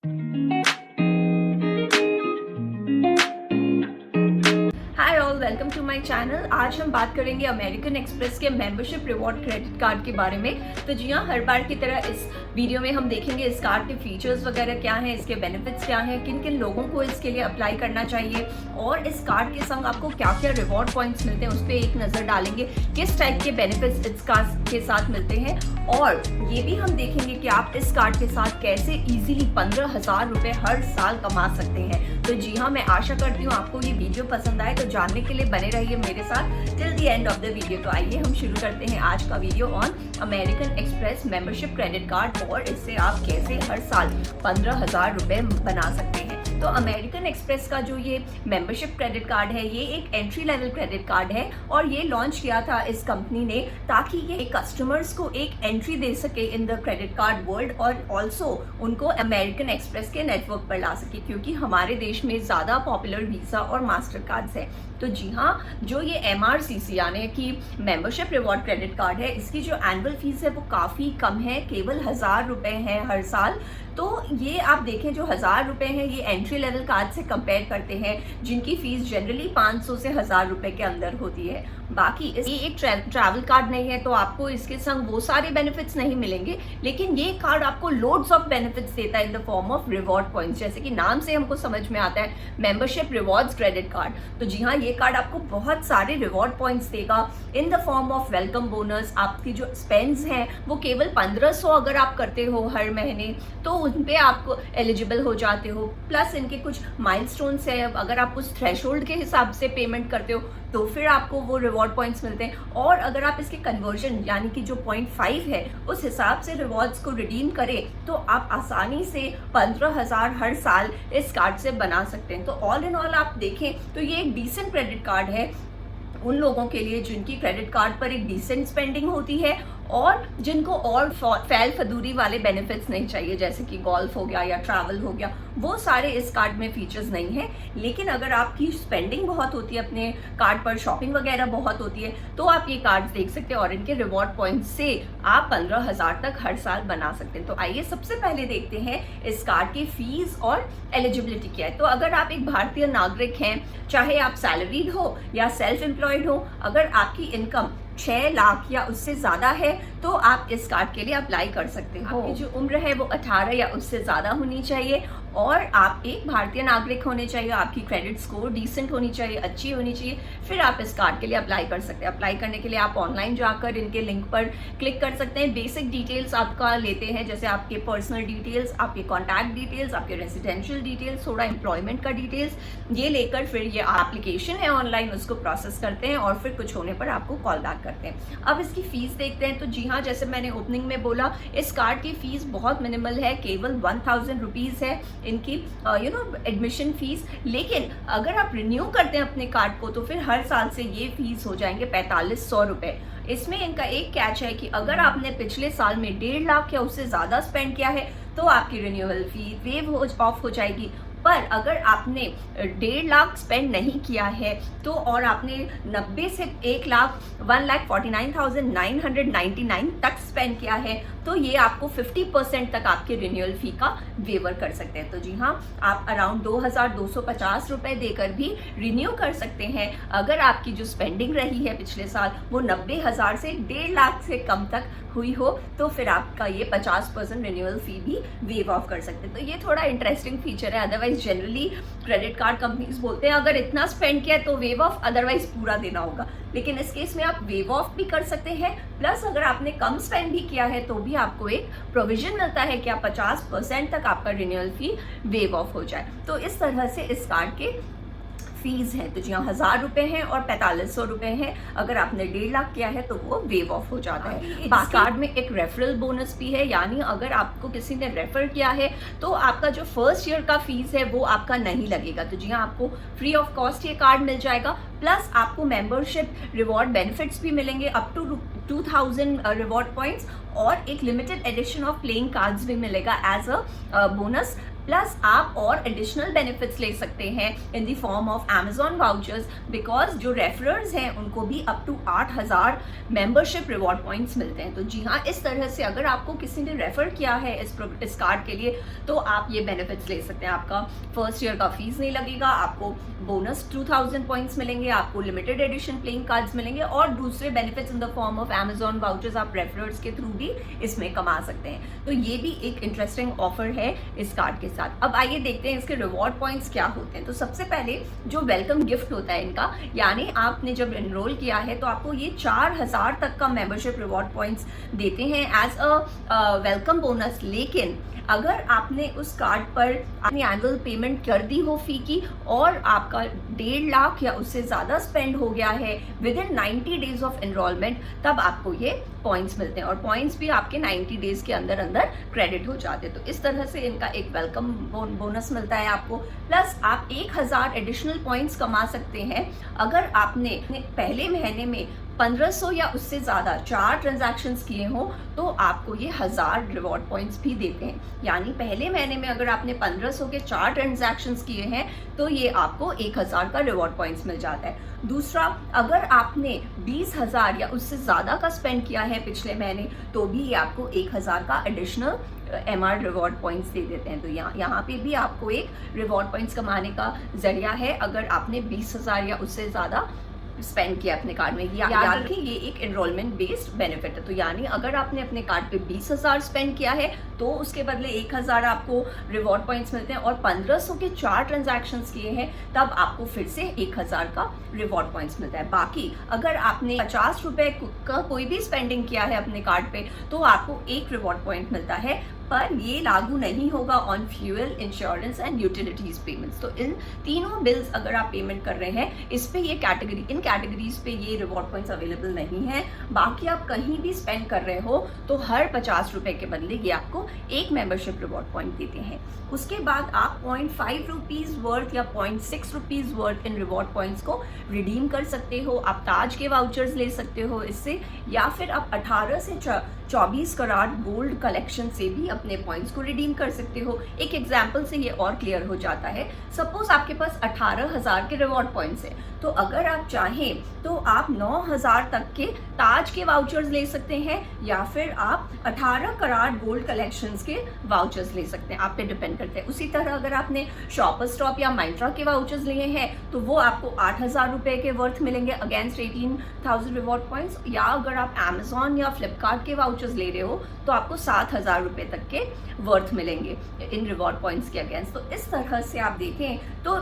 Hi all, welcome to my channel. आज हम बात करेंगे अमेरिकन एक्सप्रेस के मेंबरशिप रिवॉर्ड क्रेडिट कार्ड के बारे में। तो जी हाँ, हर बार की तरह इस वीडियो में हम देखेंगे इस कार्ड के फीचर्स वगैरह क्या हैं, इसके बेनिफिट्स क्या हैं, किन किन लोगों को इसके लिए अप्लाई करना चाहिए और इस कार्ड के संग आपको क्या क्या रिवॉर्ड पॉइंट्स मिलते हैं उस पर एक नज़र डालेंगे। किस टाइप के बेनिफिट्स इस कार्ड के साथ मिलते हैं और ये भी हम देखेंगे कि आप इस कार्ड के साथ कैसे इजीली 15,000 रुपये हर साल कमा सकते हैं। तो जी हाँ, मैं आशा करती हूँ आपको ये वीडियो पसंद आए। तो जानने के लिए बने रहिए मेरे साथ till the end of the video. तो आइए हम शुरू करते हैं आज का video on American express membership credit card और इससे आप कैसे हर साल 15,000 रुपये बना सकते हैं। तो अमेरिकन एक्सप्रेस का जो ये मेंबरशिप क्रेडिट कार्ड है, ये एक एंट्री लेवल क्रेडिट कार्ड है और ये लॉन्च किया था इस कंपनी ने ताकि ये कस्टमर्स को एक एंट्री दे सके in the credit card world और ऑल्सो उनको अमेरिकन एक्सप्रेस के नेटवर्क पर ला सके, क्योंकि हमारे देश में ज़्यादा पॉपुलर वीज़ा और मास्टर कार्ड्स है। तो जी हाँ, जो ये MRCC यानी कि मेंबरशिप रिवॉर्ड क्रेडिट कार्ड है, इसकी जो एनुअल फीस है वो काफ़ी कम है, केवल 1,000 रुपये है हर साल। तो ये आप देखें, जो 1,000 रुपये हैं ये एंट्री लेवल कार्ड से कंपेयर करते हैं जिनकी फीस जनरली 500 से 1,000 रुपये के अंदर होती है। बाकी ये एक ट्रैवल कार्ड नहीं है, तो आपको इसके संग वो सारे बेनिफिट्स नहीं मिलेंगे, लेकिन ये कार्ड आपको लोड्स ऑफ बेनिफिट्स देता है इन the form of reward points. जैसे कि नाम से हमको समझ में आता है, मेंबरशिप रिवॉर्ड्स क्रेडिट कार्ड। तो जी हाँ, ये कार्ड आपको बहुत सारे रिवॉर्ड पॉइंट्स देगा इन the form of welcome bonus. आपकी जो स्पेंड्स हैं वो केवल 1,500 अगर आप करते हो हर महीने तो उन पे आप एलिजिबल हो जाते हो। प्लस इनके कुछ माइलस्टोन्स है, अगर आप उस थ्रेशोल्ड के हिसाब से पेमेंट करते हो तो फिर आपको वो रिवॉर्ड पॉइंट्स मिलते हैं। और अगर आप इसके कन्वर्जन यानी कि जो 0.5 है उस हिसाब से रिवॉर्ड्स को रिडीम करें तो आप आसानी से 15,000 हर साल इस कार्ड से बना सकते हैं। तो ऑल इन ऑल आप देखें तो ये एक डिसेंट क्रेडिट कार्ड है उन लोगों के लिए जिनकी क्रेडिट कार्ड पर एक डिसेंट स्पेंडिंग होती है और जिनको और फैल फदूरी वाले बेनिफिट्स नहीं चाहिए, जैसे कि गोल्फ हो गया या ट्रैवल हो गया, वो सारे इस कार्ड में फीचर्स नहीं है। लेकिन अगर आपकी स्पेंडिंग बहुत होती है, अपने कार्ड पर शॉपिंग वगैरह बहुत होती है, तो आप ये कार्ड देख सकते हैं और इनके रिवॉर्ड पॉइंट्स से आप 15,000 तक हर साल बना सकते हैं। तो आइए सबसे पहले देखते हैं इस कार्ड की फीस और एलिजिबिलिटी क्या है। तो अगर आप एक भारतीय नागरिक हैं, चाहे आप सैलरीड हो या सेल्फ एम्प्लॉयड हो, अगर आपकी इनकम 6 लाख या उससे ज़्यादा है तो आप इस कार्ड के लिए अप्लाई कर सकते हो। आपकी जो उम्र है वो 18 या उससे ज़्यादा होनी चाहिए और आप एक भारतीय नागरिक होने चाहिए, आपकी क्रेडिट स्कोर डिसेंट होनी चाहिए, अच्छी होनी चाहिए, फिर आप इस कार्ड के लिए अप्लाई कर सकते हैं। अप्लाई करने के लिए आप ऑनलाइन जाकर इनके लिंक पर क्लिक कर सकते हैं। बेसिक डिटेल्स आपका लेते हैं, जैसे आपके पर्सनल डिटेल्स, आपके कॉन्टैक्ट डिटेल्स, आपके रेजिडेंशियल डिटेल्स, थोड़ा एम्प्लॉयमेंट का डिटेल्स, ये लेकर फिर ये एप्लीकेशन है ऑनलाइन उसको प्रोसेस करते हैं और फिर कुछ होने पर आपको कॉल बैक करते हैं। अब इसकी फीस देखते हैं। तो जी हाँ, जैसे मैंने ओपनिंग में बोला, इस कार्ड की फीस बहुत मिनिमल है, केवल 1,000 रुपीज़ है इनकी एडमिशन फीस। लेकिन अगर आप रिन्यू करते हैं अपने कार्ड को तो फिर हर साल से ये फीस हो जाएंगे 4,500 रुपये। इसमें इनका एक कैच है कि अगर आपने पिछले साल में 1.5 लाख या उससे ज़्यादा स्पेंड किया है तो आपकी रिन्यूअल फी वेव ऑफ हो जाएगी। पर अगर आपने 1.5 लाख स्पेंड नहीं किया है तो और आपने 90 से 1,49,999 तक स्पेंड किया है तो ये आपको 50% तक आपके रिन्यूअल फी का वेवर कर सकते हैं। तो जी हाँ, आप अराउंड 2,250 रुपये देकर भी रिन्यू कर सकते हैं अगर आपकी जो स्पेंडिंग रही है पिछले साल वो 90,000 से 1.5 लाख से कम तक हुई हो, तो फिर आपका ये 50% रिन्यूअल फी भी वेव ऑफ कर सकते हैं। तो ये थोड़ा इंटरेस्टिंग फीचर है। Otherwise generally credit card companies बोलते हैं अगर इतना स्पेंड किया है तो वेव ऑफ, अदरवाइज पूरा देना होगा, लेकिन इस केस में आप वेव ऑफ भी कर सकते हैं। प्लस अगर आपने कम स्पेंड भी किया है तो भी आपको एक प्रोविजन मिलता है कि आप 50% तक आपका रिन्यूअल फी वेव ऑफ हो जाए। तो इस तरह से इस कार्ड के फीस है। तो जी हाँ, 1,000 रुपये हैं और 4,500 रुपये हैं। अगर आपने 1.5 लाख किया है तो वो वेव ऑफ हो जाता है। इस कार्ड में एक रेफरल बोनस भी है, यानी अगर आपको किसी ने रेफर किया है तो आपका जो फर्स्ट ईयर का फीस है वो आपका नहीं लगेगा। तो जी हाँ, आपको फ्री ऑफ कॉस्ट ये कार्ड मिल जाएगा। प्लस आपको मेंबरशिप रिवॉर्ड बेनिफिट्स भी मिलेंगे अप टू 2,000 रिवॉर्ड पॉइंट्स और एक limited edition of playing cards भी मिलेगा एज अ बोनस प्लस आप और एडिशनल बेनिफिट्स ले सकते हैं in the form of Amazon vouchers, because जो रेफरर्स हैं उनको भी up to 8,000 membership reward points मिलते हैं। तो जी हाँ, इस तरह से अगर आपको किसी ने रेफर किया है इस कार्ड के लिए तो आप ये बेनिफिट्स ले सकते हैं। आपका फर्स्ट ईयर का फीस नहीं लगेगा, आपको बोनस 2000 पॉइंट्स मिलेंगे, आपको लिमिटेड एडिशन प्लेइंग कार्ड्स मिलेंगे और दूसरे benefits in the form of Amazon vouchers आप रेफरर्स के थ्रू भी इसमें कमा सकते हैं। तो ये भी एक इंटरेस्टिंग ऑफर है इस कार्ड के साथ। अब आइए देखते हैं इसके रिवॉर्ड पॉइंट्स क्या होते हैं। तो सबसे पहले जो वेलकम गिफ्ट होता है इनका, यानी आपने जब एनरोल किया है तो आपको ये 4000 तक का मेंबरशिप रिवॉर्ड पॉइंट्स देते हैं एज अ वेलकम बोनस। लेकिन अगर आपने उस कार्ड पर अपनी एनुअल पेमेंट कर दी हो फी की और आपका 1.5 लाख या उससे ज़्यादा स्पेंड हो गया है with in 90 days of enrolment, तब आपको ये पॉइंट्स मिलते हैं और पॉइंट्स भी आपके 90 डेज के अंदर अंदर क्रेडिट हो जाते हैं। तो इस तरह से इनका एक वेलकम बोनस मिलता है आपको। प्लस आप 1000 एडिशनल पॉइंट्स कमा सकते हैं अगर आपने पहले महीने में 1500 या उससे ज़्यादा 4 ट्रांजैक्शंस किए हो तो आपको ये 1000 रिवॉर्ड पॉइंट्स भी देते हैं। यानी पहले महीने में अगर आपने 1500 के 4 ट्रांजैक्शंस किए हैं तो ये आपको 1000 का रिवॉर्ड पॉइंट्स मिल जाता है। दूसरा, अगर आपने 20,000 या उससे ज़्यादा का स्पेंड किया है पिछले महीने तो भी ये आपको 1000 का एडिशनल MR रिवॉर्ड पॉइंट्स दे देते हैं। तो यहाँ पे भी आपको एक रिवॉर्ड पॉइंट्स कमाने का जरिया है अगर आपने 20,000 या उससे ज़्यादा स्पेंड किया अपने कार्ड में। याद रखें ये एक एनरोलमेंट बेस्ड बेनिफिट है। तो यानी अगर आपने अपने कार्ड पे 20,000 स्पेंड किया है तो उसके बदले 1000 आपको रिवॉर्ड पॉइंट्स मिलते हैं और 1500 के 4 ट्रांजैक्शंस किए हैं तब आपको फिर से 1000 का रिवॉर्ड पॉइंट्स मिलता है। बाकी अगर आपने 50 रुपए का कोई भी स्पेंडिंग किया है अपने कार्ड पे तो आपको 1 रिवॉर्ड पॉइंट मिलता है, पर ये लागू नहीं होगा on fuel, insurance and utilities payments. तो इन तीनों बिल्स अगर आप पेमेंट कर रहे हैं इस पे ये इन कैटेगरीज पे ये रिवॉर्ड पॉइंट्स अवेलेबल नहीं है। बाकी आप कहीं भी स्पेंड कर रहे हो तो हर 50 रुपए के बदले ये आपको एक मेंबरशिप रिवॉर्ड पॉइंट देते हैं। उसके बाद आप 0.5 रुपीज वर्थ या 0.6 rupees worth in reward points को रिडीम कर सकते हो। आप ताज के वाउचर्स ले सकते हो इससे, या फिर आप 18 से 24 कैरेट गोल्ड कलेक्शन से भी अपने पॉइंट्स को रिडीम कर सकते हो। एक एग्जांपल से ये और क्लियर हो जाता है। सपोज आपके पास 18,000 के रिवॉर्ड पॉइंट्स है तो अगर आप चाहें तो आप 9,000 तक के ताज के वाउचर्स ले सकते हैं या फिर आप 18 कैरेट गोल्ड कलेक्शंस के वाउचर्स ले सकते हैं, आप पे डिपेंड करते हैं। उसी तरह अगर आपने शॉपर स्टॉप या माइंत्रा के वाउचर्स लिए हैं तो वो आपको 8,000 रुपए के वर्थ मिलेंगे अगेंस्ट 18,000 रिवॉर्ड पॉइंट्स, या अगर आप Amazon या फ्लिपकार्ट के वाउचर्स ले रहे हो तो आपको 7,000 रुपए तक के वर्थ मिलेंगे इन रिवॉर्ड पॉइंट्स के अगेंस्ट। तो इस तरह से आप देखें तो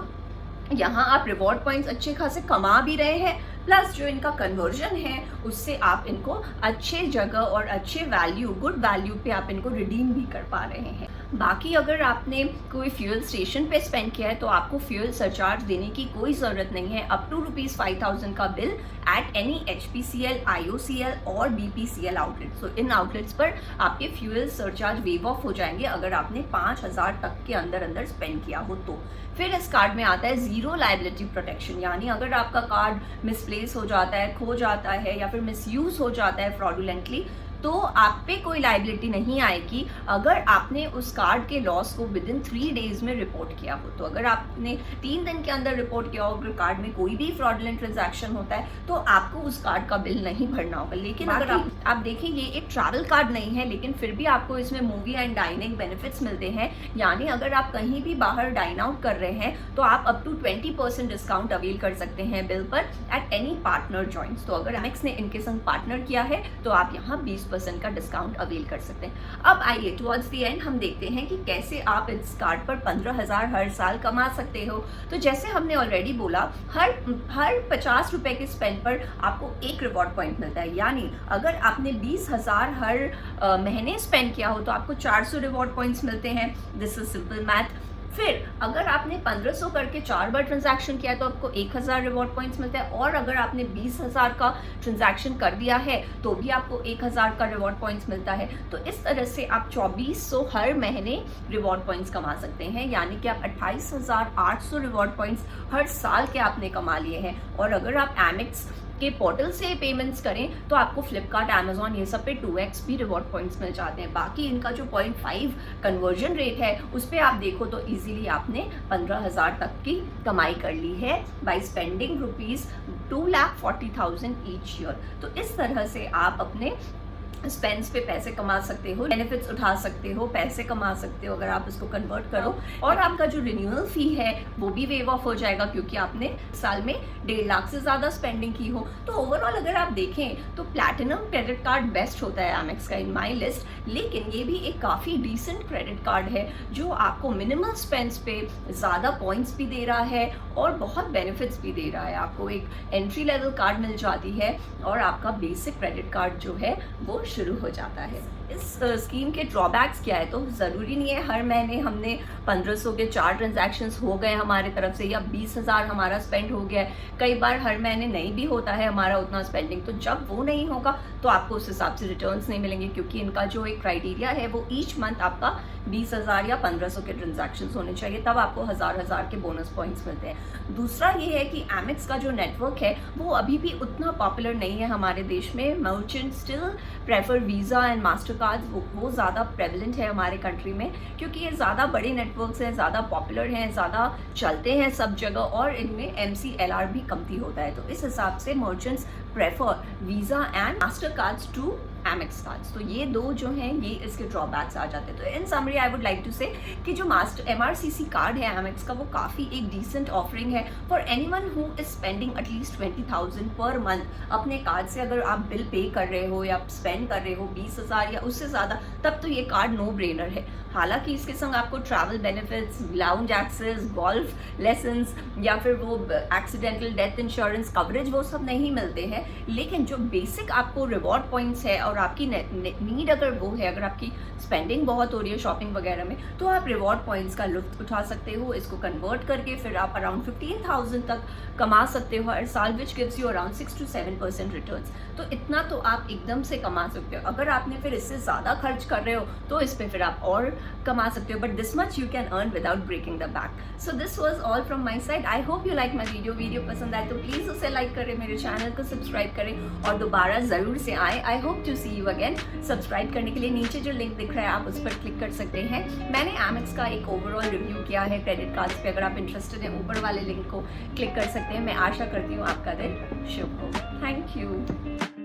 यहाँ आप रिवॉर्ड पॉइंट्स अच्छे खासे कमा भी रहे हैं, प्लस जो इनका कन्वर्जन है उससे आप इनको अच्छे जगह और अच्छे वैल्यू, गुड वैल्यू पे आप इनको रिडीम भी कर पा रहे हैं। बाकी अगर आपने कोई फ्यूल स्टेशन पे स्पेंड किया है तो आपको फ्यूल सरचार्ज देने की कोई ज़रूरत नहीं है। अप टू ₹5,000 का bill at any HPCL, IOCL और BPCL आउटलेट्स। तो इन आउटलेट्स पर आपके फ्यूल सरचार्ज वेव ऑफ हो जाएंगे अगर आपने 5,000 तक के अंदर स्पेंड किया हो तो। फिर इस कार्ड में आता है जीरो लायबिलिटी प्रोटेक्शन, यानी अगर आपका कार्ड मिसप्लेस हो जाता है, खो जाता है या फिर मिसयूज हो जाता है फ्रॉडुलेंटली तो आप पे कोई लायबिलिटी नहीं आएगी अगर आपने उस कार्ड के लॉस को विद इन 3 डेज में रिपोर्ट किया हो। तो अगर आपने 3 दिन के अंदर रिपोर्ट किया हो अगर कार्ड में कोई भी फ्रॉडुलेंट ट्रांजैक्शन होता है तो आपको उस कार्ड का बिल नहीं भरना होगा। लेकिन अगर आप देखें ये एक ट्रैवल कार्ड नहीं है लेकिन फिर भी आपको इसमें मूवी एंड डाइनिंग बेनिफिट्स मिलते हैं, यानी अगर आप कहीं भी बाहर डाइन आउट कर रहे हैं तो आप अप टू 20% डिस्काउंट अवेल कर सकते हैं बिल पर एट एनी पार्टनर जॉइंट्स। तो अगर एमेक्स ने इनके संग पार्टनर किया है तो आप यहाँ 20% का डिस्काउंट अवेल कर सकते हैं। अब आइए टुवर्ड्स द एंड हम देखते हैं कि कैसे आप इस कार्ड पर 15,000 हर साल कमा सकते हो। तो जैसे हमने ऑलरेडी बोला हर 50 रुपए के स्पेंड पर आपको एक रिवॉर्ड पॉइंट मिलता है, यानी अगर आपने 20,000 हर महीने स्पेंड किया हो तो आपको 400 रिवॉर्ड पॉइंट्स मिलते हैं। This is simple math. फिर अगर आपने 1500 करके 4 बार ट्रांजैक्शन किया तो आपको 1000 रिवॉर्ड पॉइंट्स मिलता है, और अगर आपने 20,000 का ट्रांजैक्शन कर दिया है तो भी आपको 1000 का रिवॉर्ड पॉइंट्स मिलता है। तो इस तरह से आप 2400 हर महीने रिवॉर्ड पॉइंट्स कमा सकते हैं, यानी कि आप 28,800 रिवॉर्ड पॉइंट्स हर साल के आपने कमा लिए हैं। और अगर आप एमेक्स के पोर्टल से पेमेंट्स करें तो आपको फ्लिपकार्ट, अमेजॉन ये सब पे 2x भी रिवॉर्ड पॉइंट्स मिल जाते हैं। बाकी इनका जो 0.5 कन्वर्जन रेट है उस पर आप देखो तो इजीली आपने 15,000 तक की कमाई कर ली है बाई स्पेंडिंग ₹2,40,000 ईच ईयर। तो इस तरह से आप अपने स्पेंड्स पे पैसे कमा सकते हो, बेनिफिट्स उठा सकते हो, पैसे कमा सकते हो अगर आप इसको कन्वर्ट करो। और आपका जो रिन्यूअल फी है वो भी वेव ऑफ हो जाएगा क्योंकि आपने साल में 1.5 लाख से ज़्यादा स्पेंडिंग की हो। तो ओवरऑल अगर आप देखें तो प्लैटिनम क्रेडिट कार्ड बेस्ट होता है एमेक्स का इन माई लिस्ट, लेकिन ये भी एक काफ़ी डिसेंट क्रेडिट कार्ड है जो आपको मिनिमल स्पेंड्स पे ज़्यादा पॉइंट्स भी दे रहा है और बहुत बेनिफिट्स भी दे रहा है। आपको एक एंट्री लेवल कार्ड मिल जाती है और आपका बेसिक क्रेडिट कार्ड जो है वो शुरू हो जाता है। इस स्कीम के ड्रॉबैक्स क्या है, तो ज़रूरी नहीं है हर महीने हमने 1500 के 4 ट्रांजैक्शंस हो गए हमारे तरफ से या 20,000 हमारा स्पेंड हो गया है। कई बार हर महीने नहीं भी होता है हमारा उतना स्पेंडिंग, तो जब वो नहीं होगा तो आपको उस हिसाब से रिटर्न्स नहीं मिलेंगे क्योंकि इनका जो एक क्राइटेरिया है वो ईच मंथ आपका 20,000 या 1500 के ट्रांजैक्शंस होने चाहिए, तब आपको 1000 के बोनस पॉइंट्स मिलते हैं। दूसरा ये है कि एमेक्स का जो नेटवर्क है वो अभी भी उतना पॉपुलर नहीं है हमारे देश में। Merchant still prefer Visa and master card, वो ज़्यादा प्रेवलेंट है हमारे कंट्री में क्योंकि ये ज़्यादा बड़े नेटवर्क्स हैं, ज़्यादा पॉपुलर हैं, ज़्यादा चलते हैं सब जगह और इनमें MCLR भी कमती होता है। तो इस हिसाब से merchants prefer Visa and Master cards to Amex cards. तो ये दो जो हैं ये इसके ड्रॉबैक्स आ जाते हैं। तो in summary I would like to say कि जो MRCC कार्ड है एमेक्स का वो काफ़ी एक डिसेंट ऑफरिंग है for anyone who is spending at least 20,000 per month अपने कार्ड से। अगर आप बिल पे कर रहे हो या स्पेंड कर रहे हो 20,000 या उससे ज़्यादा, तब तो ये कार्ड नो ब्रेनर है। हालांकि इसके संग आपको travel benefits, lounge access, golf lessons या फिर वो एक्सीडेंटल डेथ इंश्योरेंस कवरेज वो सब नहीं मिलते हैं, लेकिन जो बेसिक आपको रिवॉर्ड पॉइंट्स है और आपकी नीड अगर वो है, अगर आपकी स्पेंडिंग बहुत हो रही है शॉपिंग वगैरह में, तो आप रिवॉर्ड पॉइंट्स का लुत्फ उठा सकते हो। इसको कन्वर्ट करके फिर आप अराउंड 15,000 तक कमा सकते हो हर साल, which gives you around 6 to 7% returns. तो इतना तो आप एकदम से कमा सकते हो। अगर आपने फिर इससे ज़्यादा खर्च कर रहे हो तो इस पर फिर आप और कमा सकते हो, but this much you can earn without breaking the bank. So this was all from my side. I hope you like my video पसंद आए तो प्लीज़ उसे लाइक करें, मेरे चैनल को सब्सक्राइब करें और दोबारा ज़रूर से आए। I hope to see you again. Subscribe करने के लिए नीचे जो लिंक दिख रहा है आप उस पर क्लिक कर सकते हैं। मैंने एमेक्स का एक ओवरऑल रिव्यू किया है क्रेडिट कार्ड्स पे, अगर आप इंटरेस्टेड हैं ऊपर वाले लिंक को क्लिक कर सकते हैं। मैं आशा करती हूँ आपका दिन शुभ हो। Thank you.